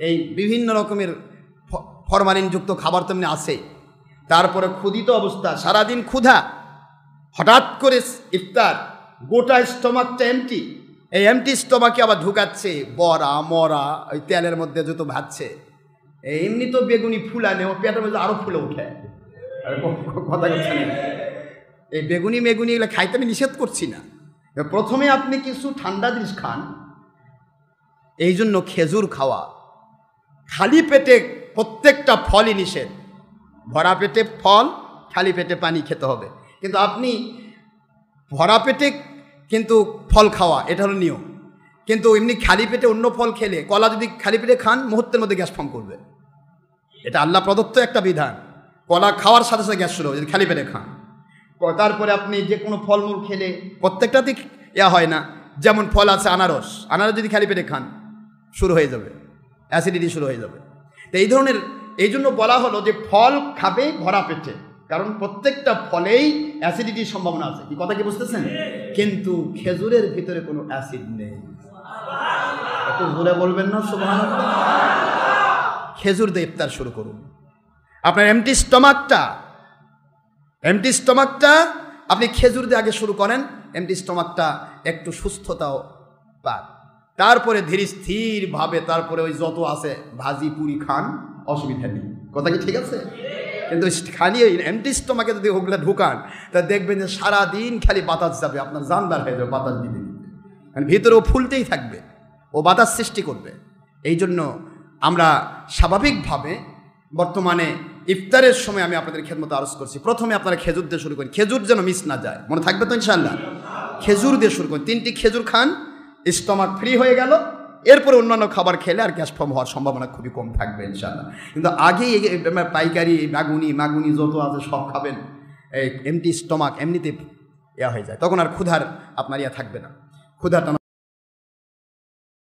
এই বিভিন্ন রকমের ফরমালিনযুক্ত খাবার তেমনি আছে। তারপরে ক্ষুধিত অবস্থা, সারাদিন ক্ষুধা, হঠাৎ করে ইফতার, গোটা স্টমাকটা এমটি, এই এমটি স্টমাকে আবার ঢুকাচ্ছে বড়া মরা, ওই তেলের মধ্যে যত ভাজছে। এমনি তো বেগুনি ফুলানে, ও পেটের মধ্যে আরও ফুলে ওঠে। কথা বলছেন, এই বেগুনি এগুলো খাইতে আমি নিষেধ করছি না। প্রথমে আপনি কিছু ঠান্ডা জিনিস খান। এই জন্য খেজুর খাওয়া, খালি পেটে প্রত্যেকটা ফলই নিষেধ। ভরা পেটে ফল, খালি পেটে পানি খেতে হবে। কিন্তু আপনি ভরা পেটে কিন্তু ফল খাওয়া, এটা হলো নিয়ম। কিন্তু এমনি খালি পেটে অন্য ফল খেলে, কলা যদি খালি পেটে খান মুহূর্তের মধ্যে গ্যাস ফর্ম করবে। এটা আল্লাহ প্রদত্ত একটা বিধান। কলা খাওয়ার সাথে সাথে গ্যাস শুরু হবে যদি খালি পেটে খান। তারপরে আপনি যে কোনো ফলমূল খেলে প্রত্যেকটাতেই হয় না। যেমন ফল আছে আনারস যদি খালি পেটে খান শুরু হয়ে যাবে, অ্যাসিডিটি শুরু হয়ে যাবে। তো এই ধরনের, এই জন্য বলা হলো যে ফল খাবে ভরা পেটে, কারণ প্রত্যেকটা ফলেই অ্যাসিডিটির সম্ভাবনা আছে। কি কথা কি বুঝতেছেন? কিন্তু খেজুরের ভিতরে কোনো অ্যাসিড নেই। একটু জোরে বলবেন না সুবহানাল্লাহ? খেজুর দিয়ে ইফতার শুরু করুন। আপনার এমটি স্টমাকটা আপনি খেজুর দিয়ে আগে শুরু করেন। এমটি স্টমাকটা একটু সুস্থতাও পান। তারপরে ধীরে স্থিরভাবে তারপরে ওই যত আছে ভাজি পুরি খান, অসুবিধা নেই। কথা কি ঠিক আছে? কিন্তু খালি ওই এমটি স্টমাকে যদি ওগুলো ঢুকান, তা দেখবেন যে সারাদিন খালি বাতাস যাবে, আপনার জানদার হয়ে যাবে বাতাস দিতে দিতে। কারণ ভিতরে ও ফুলতেই থাকবে, ও বাতাস সৃষ্টি করবে। এই জন্য আমরা স্বাভাবিকভাবে বর্তমানে ইফতারের সময় আমি আপনাদের খেদমত আরজ করছি, প্রথমে আপনারা খেজুর দিয়ে শুরু করেন। খেজুর যেন মিস না যায়, মনে থাকবে তো ইনশাআল্লাহ? খেজুর দিয়ে শুরু করেন, 3টি খেজুর খান, স্টমাক ফ্রি হয়ে গেল। এরপরে অন্যান্য খাবার খেলে আর গ্যাস ফর্ম হওয়ার সম্ভাবনা খুবই কম থাকবে ইনশাআল্লাহ। কিন্তু আগেই পাইকারি মাগুনি যত আছে সব খাবেন, এই এমটি স্টমাক এমনিতে হয়ে যায়, তখন আর ক্ষুধার আপনার থাকবে না, ক্ষুধাটা